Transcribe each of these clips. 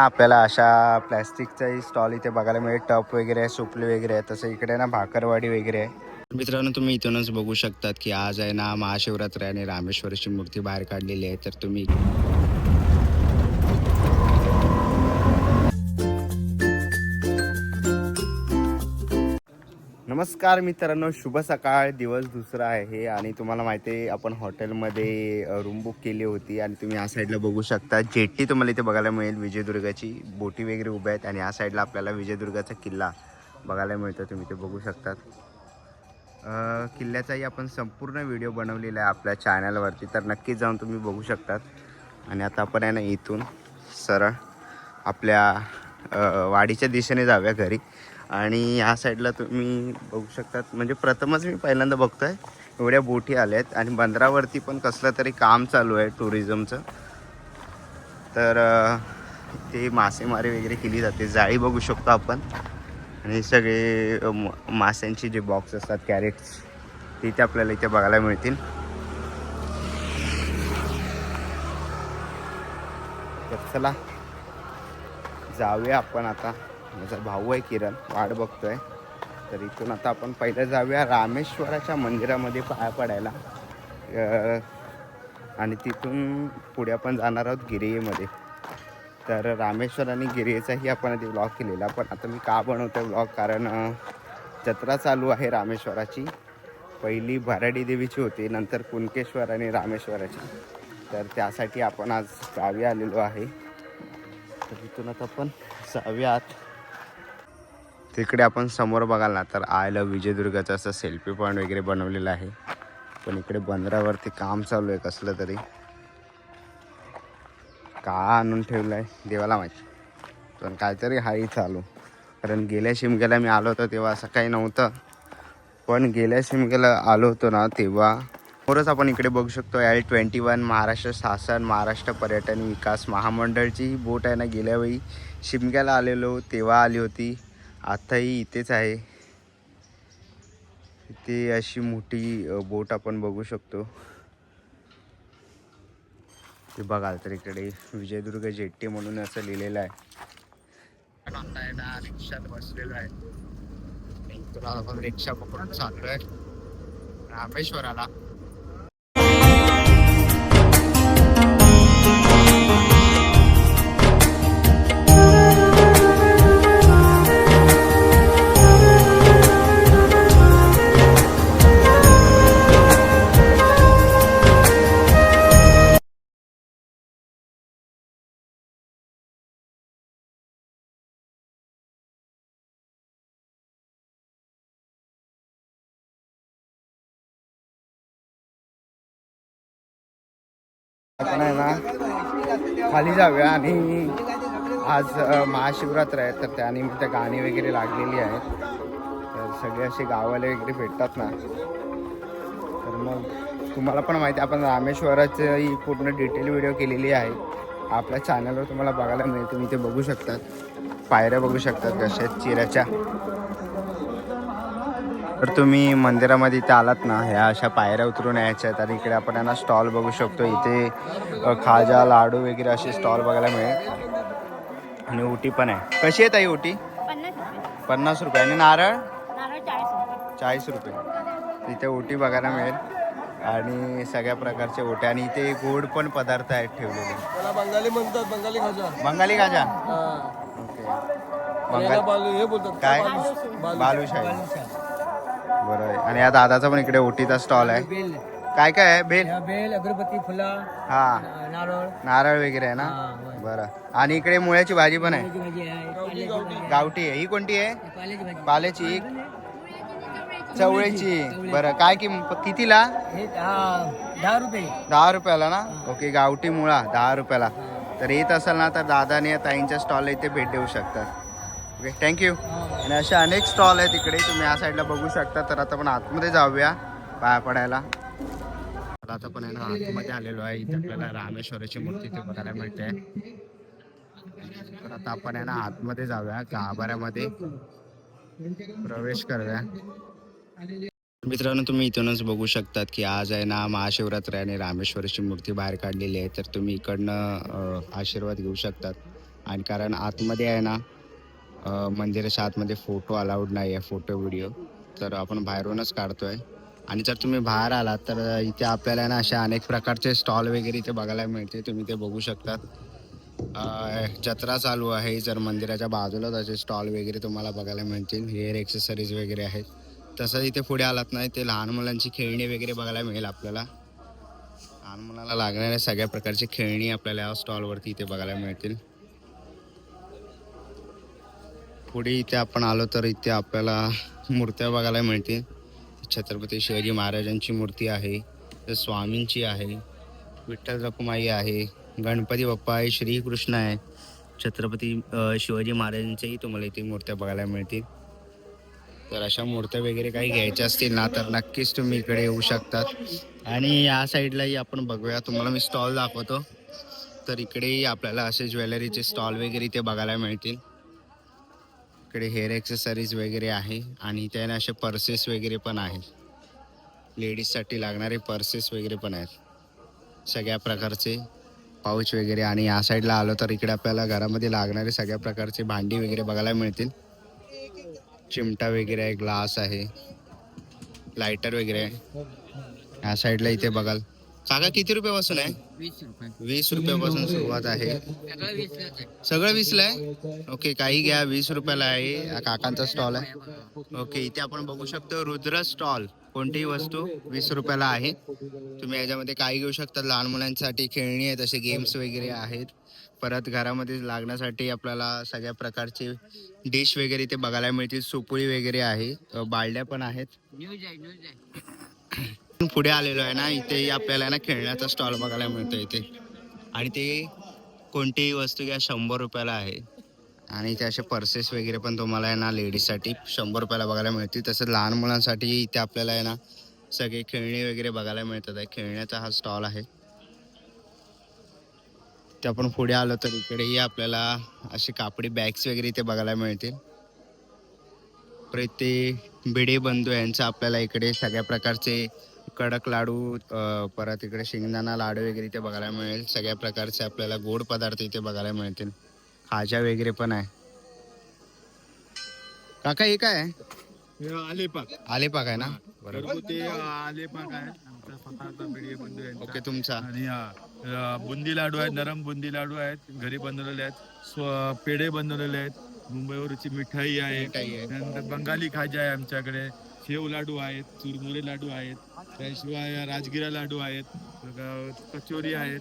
आपल्याला अशा प्लॅस्टिकचाही स्टॉल इथे बघायला मिळेल. टप वगैरे आहे, सुपली वगैरे आहे. तसं इकडे ना भाकरवाडी वगैरे आहे. मित्रांनो, तुम्ही इथूनच बघू शकतात की आज आहे ना महाशिवरात्री आणि रामेश्वराची मूर्ती बाहेर काढलेली आहे. तर तुम्ही नमस्कार मित्रांनो, शुभ सकाळ. दिवस दुसरा आहे आणि तुम्हाला माहिती आहे आपण हॉटेलमध्ये रूम बुक केली होती आणि तुम्ही या साईडला बघू शकता जेट्टी तुम्हाला इथे बघायला मिळेल. विजयदुर्गाची बोटी वगैरे उभ्या आहेत आणि या साईडला आपल्याला विजयदुर्गाचा किल्ला बघायला मिळतो. तुम्ही ते बघू शकतात. किल्ल्याचाही आपण संपूर्ण व्हिडिओ बनवलेला आहे आपल्या चॅनलवरती, तर नक्कीच जाऊन तुम्ही बघू शकतात. आणि आता आपण आहे ना इथून सरळ आपल्या वाडीच्या दिशेने जाऊया घरी. आणि या साईडला तुम्ही बघू शकतात, म्हणजे प्रथमच मी पहिल्यांदा बघतो आहे एवढ्या बोटी आल्या आहेत आणि बंदरावरती पण कसलं तरी काम चालू आहे टुरिझमचं. तर ते मासेमारी वगैरे केली जाते. जाळी बघू शकतो आपण आणि सगळे माशांचे जे बॉक्स असतात, कॅरेट्स, तिथे आपल्याला इथे बघायला मिळतील. तर चला जाऊया आपण आता. माझा भाऊ आहे किरण, वाट बघतोय. तर इथून आता आपण पहिलं जाऊया रामेश्वराच्या मंदिरामध्ये पाया पडायला आणि तिथून पुढे आपण जाणार आहोत गिरियेमध्ये. तर रामेश्वर आणि गिरियेचाही आपण आधी व्लॉग केलेला, पण आता मी का बनवतो व्लॉग, कारण जत्रा चालू आहे रामेश्वराची. पहिली भराडी देवीची होती, नंतर कुणकेश्वर आणि रामेश्वराची. तर त्यासाठी आपण आज गावी आलेलो आहे. तर इथून आता आपण जाऊयात. तिकडे आपण समोर बघाल ना तर आय लव्ह विजयदुर्गाचं असं सेल्फी पॉईंट वगैरे बनवलेलं आहे. पण इकडे बंदरावरती काम चालू आहे कसलं तरी. का आणून ठेवलं आहे देवाला माहिती, पण काहीतरी हाही चालू. कारण गेल्या शिमग्याला मी आलो होतो तेव्हा असं काही नव्हतं, पण गेल्या शिमग्याला आलो होतो ना तेव्हा समोरच आपण इकडे बघू शकतो L21 महाराष्ट्र शासन महाराष्ट्र पर्यटन विकास महामंडळची बोट आहे ना. गेल्या वेळी शिमग्याला आलेलो तेव्हा आली होती, आताही इथेच आहे. इथे अशी मोठी बोट आपण बघू शकतो. ते बघाल तर इकडे विजयदुर्ग जेट्टी म्हणून असं लिहिलेलं आहे. रिक्षात बसलेलो आहे. तुला आपण रिक्षा पकडून चाललोय रामेश्वराला. आपण आहे ना खाली जाऊया आणि आज महाशिवरात्र आहे, तर त्यानिमित्त गाणी वगैरे लागलेली आहेत. तर सगळे असे गावाले वगैरे भेटतात ना. तर मग तुम्हाला पण माहिती आहे आपण रामेश्वराची ही पूर्ण डिटेल व्हिडिओ केलेली आहे आपल्या चॅनलवर, तुम्हाला बघायला मिळेल. तुम्ही ते बघू शकतात. पायऱ्या बघू शकतात कशा आहेत चिऱ्याच्या. तर तुम्ही मंदिरामध्ये इथे आलात ना, ह्या अशा पायऱ्या उतरून यायच्या आहेत. आणि इकडे आपण यांना स्टॉल बघू शकतो. इथे खाजा लाडू वगैरे असे स्टॉल बघायला मिळेल. आणि ओटी पण आहे. कशी आहे ताई ओटी? 50 रुपये. आणि नारळ 40 रुपये. इथे ओटी बघायला मिळेल आणि सगळ्या प्रकारचे ओटे. आणि इथे गोड पण पदार्थ आहेत ठेवलेले. त्याला बंगाली म्हणतात, बंगाली खाजा. बंगाली खाजा, ओके. बंगाली हे बोलतात काय? बालुशाही. बरं आहे. आणि या दादाचा पण इकडे ओटीचा स्टॉल आहे. काय काय आहे? बेल, बेल, अगरबत्ती, फुला, हा, नारळ, नारळ वगैरे आहे ना. बरं. आणि इकडे मुळ्याची भाजी पण आहे. गावठी आहे. ही कोणती आहे? पाल्याची. चवळीची. बरं. काय कितीला? 10 रुपये. 10 रुपयाला ना. ओके. गावठी मुळा 10 रुपयाला. तर येत असेल ना तर दादाने या ताईंच्या स्टॉलला इथे भेट देऊ शकतात. Okay, thank you. आणि असे अनेक स्टॉल आहेत इकडे, तुम्ही या साईडला बघू शकता. तर आता आपण आतमध्ये जाऊया पाया पडायला. आता पण आहे ना आतमध्ये आलेलो आहे. इथे आपल्याला रामेश्वराची मूर्ती इथे बघायला मिळते. तर आता आपण आहे ना आतमध्ये जाऊया, गाभाऱ्यामध्ये प्रवेश करूया. मित्रांनो, तुम्ही इथूनच बघू शकतात की आज आहे ना महाशिवरात्री आणि रामेश्वराची मूर्ती बाहेर काढलेली आहे. तर तुम्ही इकडनं आशीर्वाद घेऊ शकतात. आणि कारण आतमध्ये आहे ना मंदिराच्या आतमध्ये फोटो अलाउड नाही आहे, फोटो व्हिडिओ, तर आपण बाहेरूनच काढतो आहे. आणि जर तुम्ही बाहेर आलात तर इथे आपल्याला ना अशा अनेक प्रकारचे स्टॉल वगैरे इथे बघायला मिळते, तुम्ही ते बघू शकतात. जत्रा चालू आहे, जर मंदिराच्या बाजूलाच असे स्टॉल वगैरे तुम्हाला बघायला मिळतील, हेअर एक्सेसरीज वगैरे आहेत. तसंच इथे पुढे आलात नाही ते लहान मुलांची खेळणी वगैरे बघायला मिळेल आपल्याला. लहान मुलाला लागणाऱ्या सगळ्या प्रकारची खेळणी आपल्याला या स्टॉलवरती इथे बघायला मिळतील. पुढे इथे आपण आलो तर इथे आपल्याला मूर्त्या बघायला मिळतील. छत्रपती शिवाजी महाराजांची मूर्ती आहे, तर स्वामींची आहे, विठ्ठल रखुमाई आहे, गणपती बाप्पा आहे, श्रीकृष्ण आहे, छत्रपती शिवाजी महाराजांच्याही तुम्हाला इथे मूर्त्या बघायला मिळतील. तर अशा मूर्त्या वगैरे काही घ्यायच्या असतील ना तर नक्कीच तुम्ही इकडे येऊ शकतात. आणि या साईडलाही आपण बघूया, तुम्हाला मी स्टॉल दाखवतो. तर इकडेही आपल्याला असे ज्वेलरीचे स्टॉल वगैरे इथे बघायला मिळतील. इकडे हेअर एक्सेसरीज वगैरे आहे आणि त्याने असे पर्सेस वगैरे पण आहेत, लेडीजसाठी लागणारे पर्सेस वगैरे पण आहेत, सगळ्या प्रकारचे पाऊच वगैरे. आणि या साईडला आलो तर इकडे आपल्याला घरामध्ये लागणारे सगळ्या प्रकारचे भांडी वगैरे बघायला मिळतील. चिमटा वगैरे आहे, ग्लास आहे, लायटर वगैरे आहे. या साईडला इथे बघाल. काका किती रुपयापासून आहे? 20 रुपये. 20 रुपयापासून सुरुवात आहे. सगळं 20ला आहे. ओके, काही घ्या, 20 रुपयाला आहे. हा काकांचा स्टॉल आहे. ओके, इथे आपण बघू शकतो रुद्र स्टॉल, कोणतीही वस्तू 20 रुपयाला आहे. तुम्ही याच्यामध्ये काही घेऊ शकता. लहान मुलांसाठी खेळणी आहेत, असे गेम्स वगैरे आहेत. परत घरामध्ये लागण्यासाठी आपल्याला सगळ्या प्रकारचे डिश वगैरे इथे बघायला मिळतील. सुपोळी वगैरे आहे, बालड्या पण आहेत. पुढे आलेलो आहे ना, इथे आपल्याला ना खेळण्याचा स्टॉल बघायला मिळतो इथे. आणि ते कोणतीही वस्तू घ्या 100 रुपयाला आहे. आणि इथे असे पर्सेस वगैरे पण तुम्हाला आहे ना लेडीजसाठी 100 रुपयाला बघायला मिळतील. तसंच लहान मुलांसाठी इथे आपल्याला आहे ना सगळे खेळणी वगैरे बघायला मिळतात आहे. खेळण्याचा हा स्टॉल आहे. ते आपण पुढे आलो तर इकडेही आपल्याला असे कापडी बॅग्स वगैरे इथे बघायला मिळतील. परत ते भिडे बंधू यांचं आपल्याला इकडे सगळ्या प्रकारचे कडक लाडू, परत इकडे शेंगदाणा लाडू वगैरे इथे बघायला मिळेल. सगळ्या प्रकारचे आपल्याला गोड पदार्थ इथे बघायला मिळतील. खाजा वगैरे पण आहे. काका हे काय आहे? आलेपाक आलेपाक आहे ना, बरोबर. घरगुती आलेपाक आहे आमचा स्वतःचा भिडे बंधू यांचा. ओके, तुमचा. आणि बुंदी लाडू आहेत, नरम बुंदी लाडू आहेत, घरी बनवलेले आहेत. पेढे बनवलेले आहेत, मुंबईवरची मिठाई आहे, मिठाई आहे. त्यानंतर बंगाली खाजा आहे आमच्याकडे, शेव लाडू आहेत, चुरमुरे लाडू आहेत, त्याशिवाय राजगिरा लाडू आहेत, कचोरी आहेत,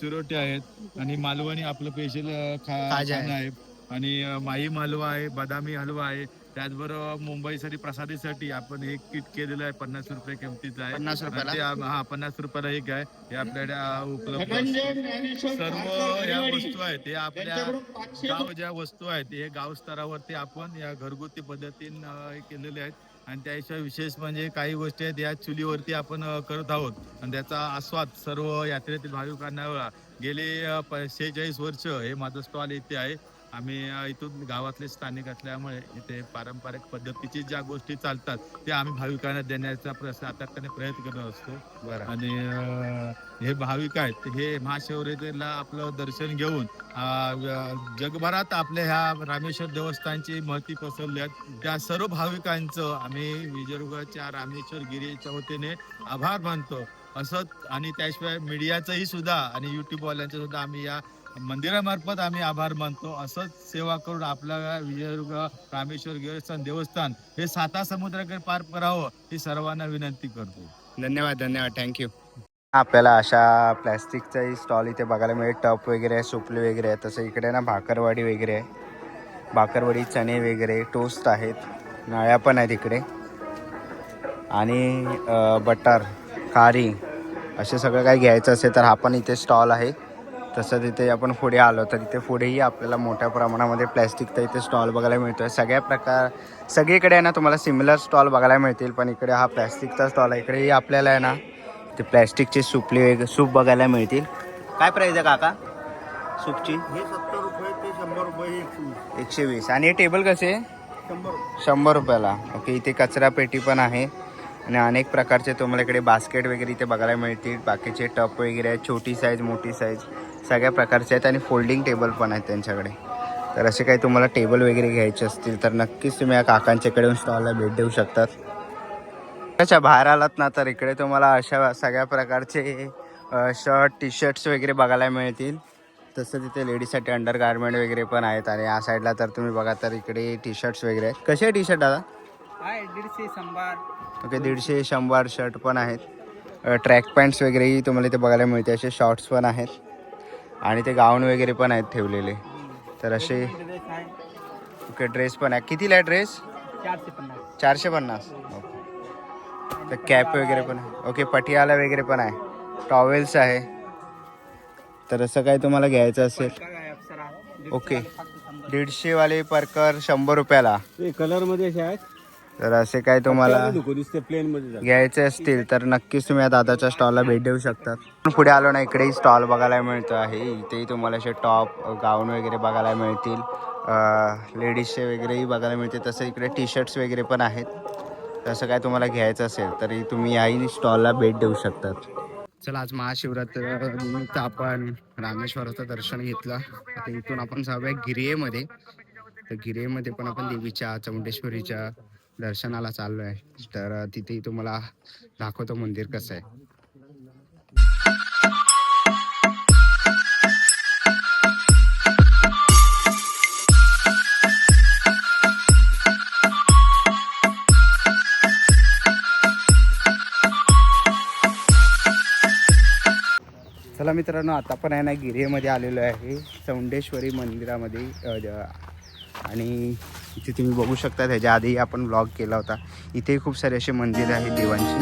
चिरोटे आहेत, आणि मालवणी आपलं स्पेशल खाजा आहे. खाणं आहे. आणि माही मालवा आहे, बदामी हलवा आहे. त्याचबरोबर मुंबईसाठी प्रसादीसाठी आपण एक किट केलेलं आहे, 50 रुपये किमतीचं आहे. 50 रुपयाला? हा, 50 रुपयाला एक आहे. हे आपल्याकडे उपलब्ध असतं. सर्व या वस्तू आहेत ते आपल्या गाव, ज्या वस्तू आहेत हे गाव स्तरावरती आपण या घरगुती पद्धतीने केलेले आहेत. आणि त्याशिवाय विशेष म्हणजे काही गोष्टी आहेत या चुलीवरती आपण करत आहोत, आणि त्याचा आस्वाद सर्व यात्रेतील भाविकांना गेले 46 वर्ष हे माझं स्टॉल इथे आहे. आम्ही इथून गावातले स्थानिक असल्यामुळे इथे पारंपरिक पद्धतीची ज्या गोष्टी चालतात त्या आम्ही भाविकांना देण्याचा सातत्याने प्रयत्न करत असतो. बरं. आणि हे भाविक आहेत हे महाशिवरात्रीला आपलं दर्शन घेऊन जगभरात आपल्या ह्या रामेश्वर देवस्थानची महती पसरली आहेत. त्या सर्व भाविकांचं आम्ही विजयदुर्गच्या रामेश्वर गिरीच्या वतीने आभार मानतो. असंच, आणि त्याशिवाय मीडियाचंही सुद्धा आणि युट्यूबवाल्यांचं सुद्धा आम्ही या मंदिरामार्फत आम्ही आभार मानतो. असंच सेवा करून आपल्या विजयदुर्ग रामेश्वर देवस्थान हे 7 समुद्राकडे पार करावं ही सर्वांना विनंती करतो. धन्यवाद, थँक्यू. आपल्याला अशा प्लॅस्टिकचाही स्टॉल इथे बघायला मिळेल. टप वगैरे आहे, सुपली वगैरे आहे. तसं इकडे ना भाकरवाडी वगैरे आहे, भाकरवडी, चणे वगैरे, टोस्ट आहेत, नळ्या पण आहेत इकडे, आणि बटर, खारी, असे सगळं काही घ्यायचं असेल तर हा पण इथे स्टॉल आहे. तसं तिथे आपण पुढे आलो तर इथे पुढेही आपल्याला मोठ्या प्रमाणामध्ये प्लॅस्टिकचा इथे स्टॉल बघायला मिळतो आहे. सगळीकडे आहे ना तुम्हाला सिमिलर स्टॉल बघायला मिळतील, पण इकडे हा प्लॅस्टिकचा स्टॉल आहे. इकडेही आपल्याला आहे ना ते प्लॅस्टिकचे सूप बघायला मिळतील. काय प्राईज आहे काका सूपची? हे 70 रुपये ते 100 रुपये 120. आणि हे टेबल कसे? 100 रुपयाला. ओके, इथे कचरा पेटी पण आहे आणि अनेक प्रकारचे तुम्हाला इकडे बास्केट वगैरे इथे बघायला मिळतील. बाकीचे टप वगैरे आहेत, छोटी साईज, मोठी साईज, सगळ्या प्रकारचे आहेत आणि फोल्डिंग टेबल पण आहेत त्यांच्याकडे. तर असे काही तुम्हाला टेबल वगैरे घ्यायचे असतील तर नक्कीच तुम्ही या काकांच्याकडे येऊन स्टॉलला भेट देऊ शकतात. त्याच्या बाहेर आलात ना तर इकडे तुम्हाला अशा सगळ्या प्रकारचे शर्ट टी शर्ट्स वगैरे बघायला मिळतील. तसं तिथे लेडीजसाठी अंडर गार्मेंट वगैरे पण आहेत. आणि या साईडला तर तुम्ही बघा तर इकडे टी शर्ट्स वगैरे आहेत. कसे आहे टी शर्ट दादा? 150 ओके 150-100 शर्ट पण आहेत. ट्रॅक पॅन्ट्स वगैरेही तुम्हाला इथे बघायला मिळते. असे शॉर्ट्स पण आहेत आणि ते गाऊन वगैरे पण आहेत ठेवलेले. तर असे ओके ड्रेस पण आहे. कितीला आहे ड्रेस? 450. ओके तर कॅप वगैरे पण आहे. ओके पटियाला वगैरे पण आहे. टॉवेल्स आहे. तर असं काय तुम्हाला घ्यायचं असेल ओके 150 वाले परकर 100 रुपयाला. कलर मध्ये असे आहेत. तर असे काय तुम्हाला प्लेन मध्ये घ्यायचे असतील तर नक्कीच तुम्ही या दादाच्या स्टॉलला भेट देऊ शकतात. पुढे आलो ना इकडेही स्टॉल बघायला मिळतो आहे. इथेही तुम्हाला असे टॉप गाऊन वगैरे बघायला मिळतील. लेडीजचे वगैरेही बघायला मिळते. तसं इकडे टी शर्ट्स वगैरे पण आहेत. तसं काय तुम्हाला घ्यायचं असेल तरी तुम्ही याही स्टॉलला भेट देऊ शकतात. चला आज महाशिवरात्र निमित्त आपण रामेश्वराचं दर्शन घेतलं. आता इथून आपण जाऊया गिरयेमध्ये. तर गिरयेमध्ये पण आपण देवीच्या चामुंडेश्वरीच्या दर्शनाला चाललो आहे. तर तिथेही तुम्हाला दाखवतो मंदिर कसं आहे. चला मित्रांनो आता पण आहे ना गिरयेमध्ये आलेलो आहे चौंडेश्वरी मंदिरामध्ये. आणि इथे तुम्ही बघू शकता ह्याच्या आधी आपण ब्लॉग केला होता. इथे खूप सारे असे मंदिर आहेत देवांची.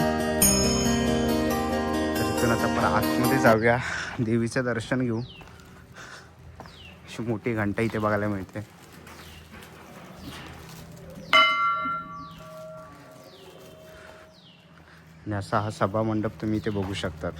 तर इथून आता आपण आतमध्ये जाऊया देवीचं दर्शन घेऊ. अशी मोठी घंटा इथे बघायला मिळते. आणि असा हा सभा मंडप तुम्ही इथे बघू शकतात.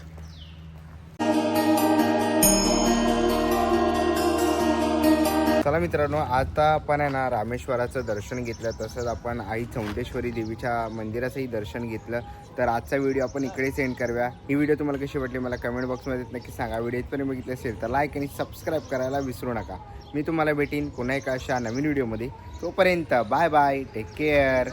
चला मित्रांनो आता आपण आहे ना रामेश्वराचं दर्शन घेतलं. तसंच आपण आई चौंडेश्वरी देवीच्या मंदिराचंही दर्शन घेतलं. तर आजचा व्हिडिओ आपण इकडेच एंड करूया. ही व्हिडिओ तुम्हाला कशी वाटली मला कमेंट बॉक्समध्ये नक्की सांगा. व्हिडिओ इथपर्यंत बघितलं असेल तर लाईक आणि सबस्क्राईब करायला विसरू नका. मी तुम्हाला भेटीन पुन्हा एका अशा नवीन व्हिडिओमध्ये. तोपर्यंत बाय बाय टेक केअर.